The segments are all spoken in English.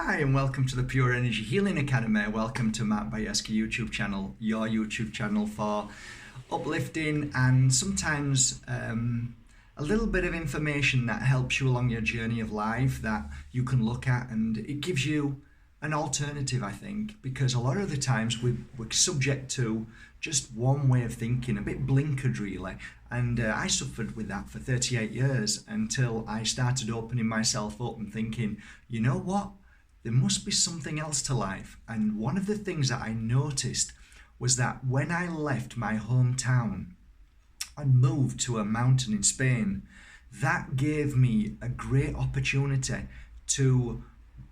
Hi, and welcome to the Pure Energy Healing Academy. Welcome to Matt Bajerski YouTube channel, your YouTube channel for uplifting and sometimes a little bit of information that helps you along your journey of life that you can look at, and it gives you an alternative, I think, because a lot of the times we're subject to just one way of thinking, a bit blinkered really. And I suffered with that for 38 years until I started opening myself up and thinking, you know what? There must be something else to life. And one of the things that I noticed was that when I left my hometown and moved to a mountain in Spain, that gave me a great opportunity to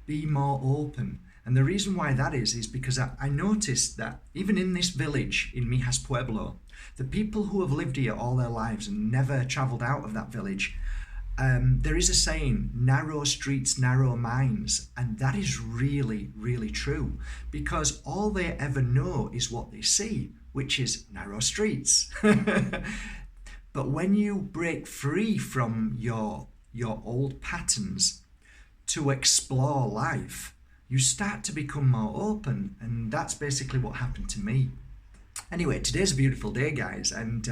be more open. And the reason why that is because I noticed that even in this village in Mijas Pueblo, the people who have lived here all their lives and never traveled out of that village, there is a saying, narrow streets, narrow minds. And that is really, really true, because all they ever know is what they see, which is narrow streets. But when you break free from your old patterns to explore life, you start to become more open. And that's basically what happened to me. Anyway, today's a beautiful day, guys, and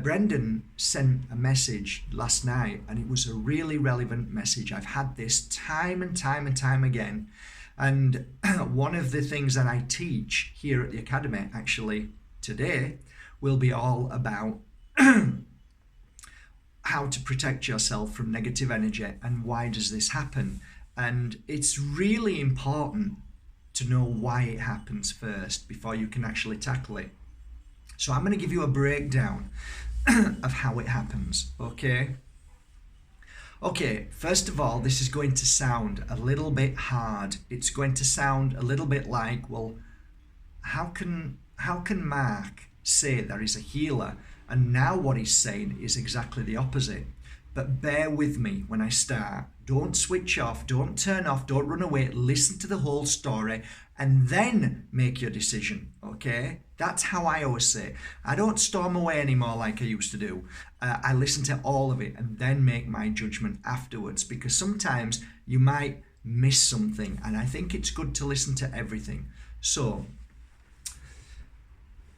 Brendan sent a message last night, and it was a really relevant message. I've had this time and time again, and one of the things that I teach here at the Academy, actually today, will be all about how to protect yourself from negative energy and why does this happen. And it's really important to know why it happens first before you can actually tackle it. So I'm going to give you a breakdown of how it happens, okay? Okay, first of all, this is going to sound a little bit hard. It's going to sound a little bit like, well, how can Mark say that he's a healer, and now what he's saying is exactly the opposite? But bear with me when I start. Don't switch off, don't turn off, don't run away. Listen to the whole story and then make your decision, okay? That's how I always say. I don't storm away anymore like I used to do. I listen to all of it and then make my judgment afterwards, because sometimes you might miss something, and I think it's good to listen to everything. So,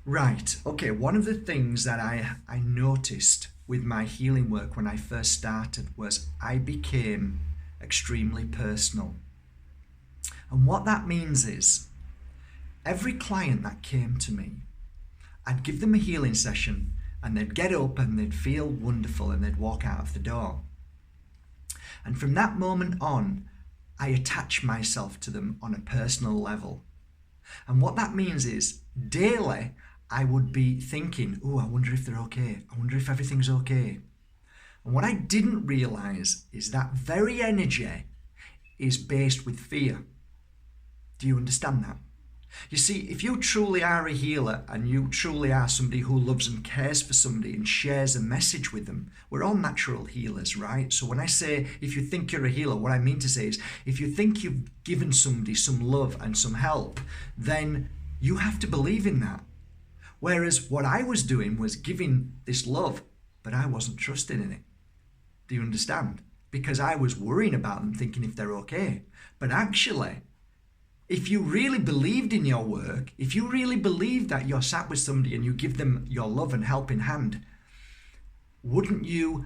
right, okay, one of the things that I noticed with my healing work when I first started was I became extremely personal. And what that means is every client that came to me, I'd give them a healing session and they'd get up and they'd feel wonderful and they'd walk out of the door. And from that moment on, I attach myself to them on a personal level. And what that means is daily, I would be thinking, oh, I wonder if they're okay. I wonder if everything's okay. And what I didn't realize is that very energy is based with fear. Do you understand that? You see, if you truly are a healer and you truly are somebody who loves and cares for somebody and shares a message with them, we're all natural healers, right? So when I say if you think you're a healer, what I mean to say is if you think you've given somebody some love and some help, then you have to believe in that. Whereas what I was doing was giving this love, but I wasn't trusting in it. Do you understand? Because I was worrying about them, thinking if they're okay. But actually, if you really believed in your work, if you really believed that you're sat with somebody and you give them your love and helping hand, wouldn't you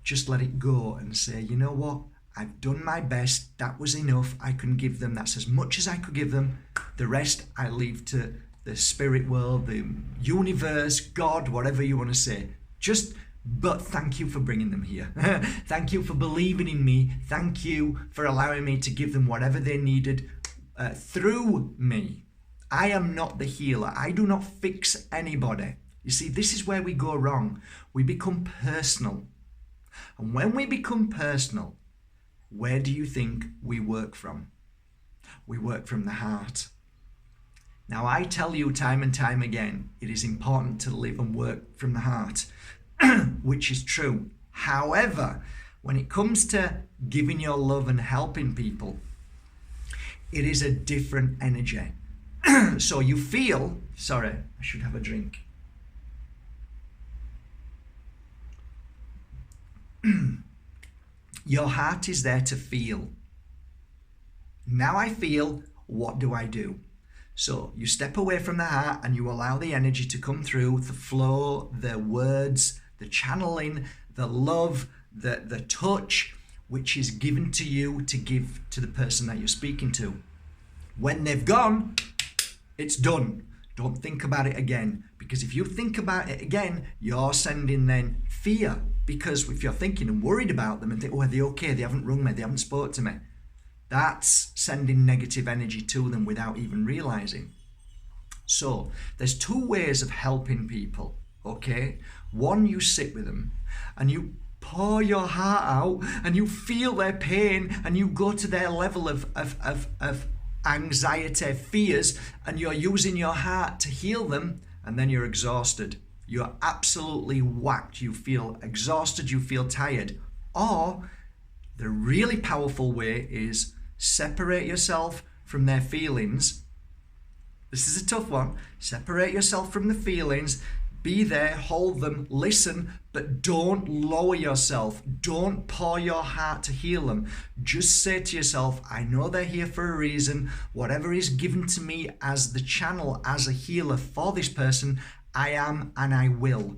just let it go and say, you know what? I've done my best. That was enough. I can give them. That's as much as I could give them. The rest I leave to the spirit world, the universe, God, whatever you want to say. But thank you for bringing them here. Thank you for believing in me. Thank you for allowing me to give them whatever they needed through me. I am not the healer. I do not fix anybody. You see, this is where we go wrong. We become personal. And when we become personal, where do you think we work from? We work from the heart. Now, I tell you time and time again, it is important to live and work from the heart, which is true. However, when it comes to giving your love and helping people, it is a different energy. So you feel, sorry, I should have a drink. Your heart is there to feel. Now I feel, what do I do? So you step away from the heart and you allow the energy to come through, the flow, the words, the channeling, the love, the touch, which is given to you to give to the person that you're speaking to. When they've gone, it's done. Don't think about it again, because if you think about it again, you're sending then fear, because if you're thinking and worried about them and think, oh, are they okay? They haven't rung me, they haven't spoke to me. That's sending negative energy to them without even realizing. So there's two ways of helping people, okay? One, you sit with them and you pour your heart out and you feel their pain and you go to their level of anxiety, fears, and you're using your heart to heal them, and then you're exhausted. You're absolutely whacked. You feel exhausted, you feel tired. Or the really powerful way is separate yourself from their feelings. This is a tough one. Separate yourself from the feelings. Be there, hold them, listen, but don't lower yourself. Don't pour your heart to heal them. Just say to yourself, I know they're here for a reason. Whatever is given to me as the channel, as a healer for this person, I am and I will.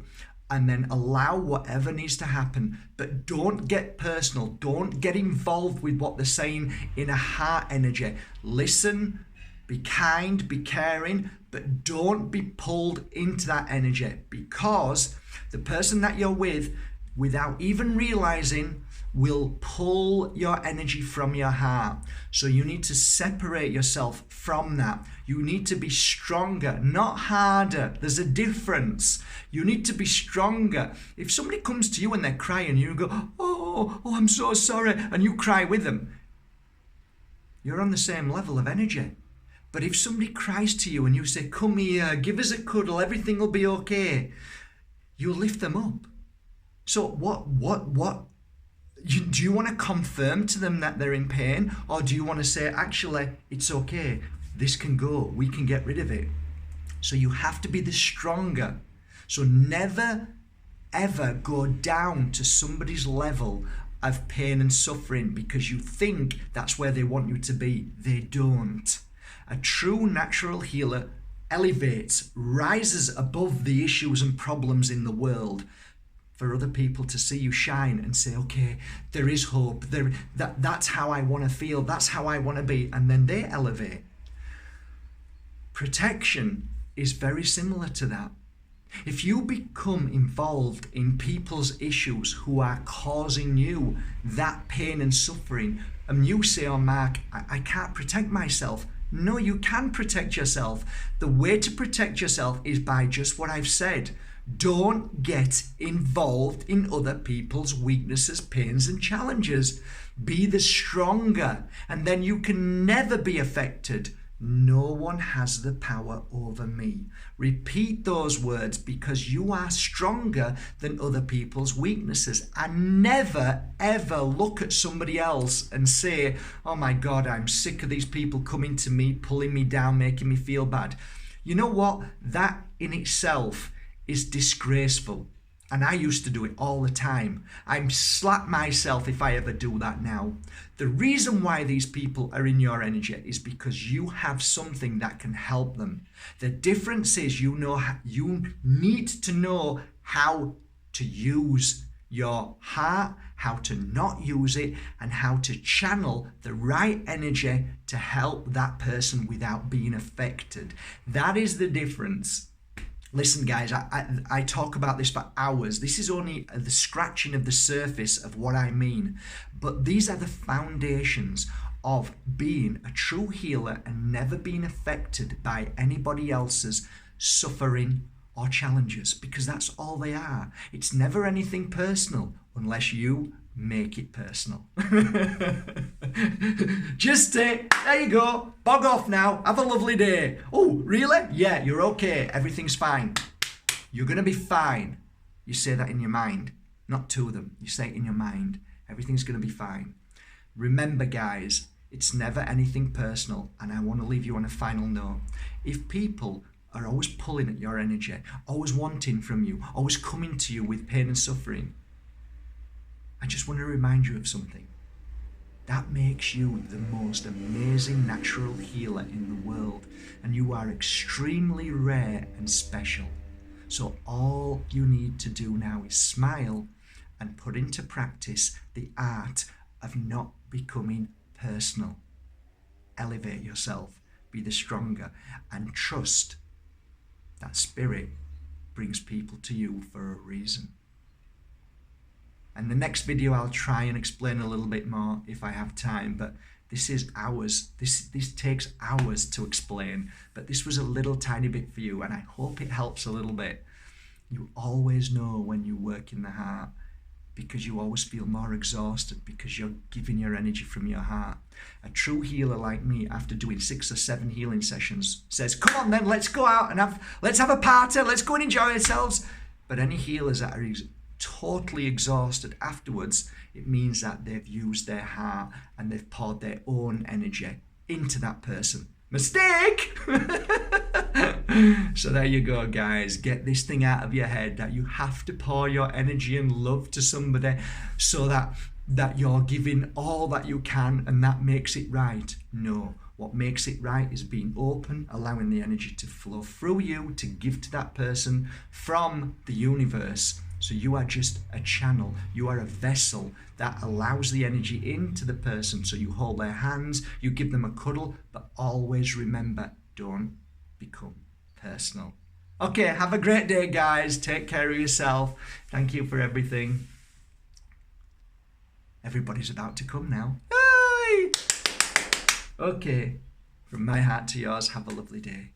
And then allow whatever needs to happen. But don't get personal. Don't get involved with what they're saying in a heart energy. Listen, be kind, be caring, but don't be pulled into that energy, because the person that you're with, without even realizing, will pull your energy from your heart. So you need to separate yourself from that. You need to be stronger, not harder. There's a difference. You need to be stronger. If somebody comes to you and they're crying, you go, oh, I'm so sorry, and you cry with them, you're on the same level of energy. But if somebody cries to you and you say, come here, give us a cuddle, everything will be okay, you lift them up. So do you want to confirm to them that they're in pain? Or do you want to say, actually, it's okay, this can go, we can get rid of it? So you have to be the stronger. So never, ever go down to somebody's level of pain and suffering because you think that's where they want you to be. They don't. A true natural healer elevates, rises above the issues and problems in the world for other people to see you shine and say, okay, there is hope. That's how I want to feel. That's how I want to be. And then they elevate. Protection is very similar to that. If you become involved in people's issues who are causing you that pain and suffering, and you say, oh, Mark, I can't protect myself. No, you can protect yourself. The way to protect yourself is by just what I've said. Don't get involved in other people's weaknesses, pains, and challenges. Be the stronger, and then you can never be affected. No one has the power over me. Repeat those words, because you are stronger than other people's weaknesses. And never, ever look at somebody else and say, oh my God, I'm sick of these people coming to me, pulling me down, making me feel bad. You know what? That in itself is disgraceful. And I used to do it all the time. I'm slap myself if I ever do that now. The reason why these people are in your energy is because you have something that can help them. The difference is you need to know how to use your heart, how to not use it, and how to channel the right energy to help that person without being affected. That is the difference. Listen, guys, I talk about this for hours. This is only the scratching of the surface of what I mean. But these are the foundations of being a true healer and never being affected by anybody else's suffering or challenges, because that's all they are. It's never anything personal unless you make it personal. Just say, there you go, bog off now, have a lovely day. Oh, really? Yeah, you're okay, everything's fine. You're going to be fine. You say that in your mind, not to them. You say it in your mind. Everything's going to be fine. Remember, guys, it's never anything personal. And I want to leave you on a final note. If people are always pulling at your energy, always wanting from you, always coming to you with pain and suffering, I just want to remind you of something. That makes you the most amazing natural healer in the world, and you are extremely rare and special. So all you need to do now is smile and put into practice the art of not becoming personal. Elevate yourself, be the stronger, and trust that spirit brings people to you for a reason. And the next video I'll try and explain a little bit more if I have time, but this is hours. This takes hours to explain, but this was a little tiny bit for you, and I hope it helps a little bit. You always know when you work in the heart, because you always feel more exhausted because you're giving your energy from your heart. A true healer like me, after doing 6 or 7 healing sessions, says, come on then, let's go out and let's have a party, let's go and enjoy ourselves. But any healers that are totally exhausted afterwards, it means that they've used their heart and they've poured their own energy into that person. Mistake! So there you go, guys. Get this thing out of your head that you have to pour your energy and love to somebody so that you're giving all that you can and that makes it right. No, what makes it right is being open, allowing the energy to flow through you to give to that person from the universe. So you are just a channel, you are a vessel that allows the energy into the person. So you hold their hands, you give them a cuddle, but always remember, don't become personal. Okay, have a great day, guys. Take care of yourself. Thank you for everything. Everybody's about to come now. Yay! Okay, from my heart to yours, have a lovely day.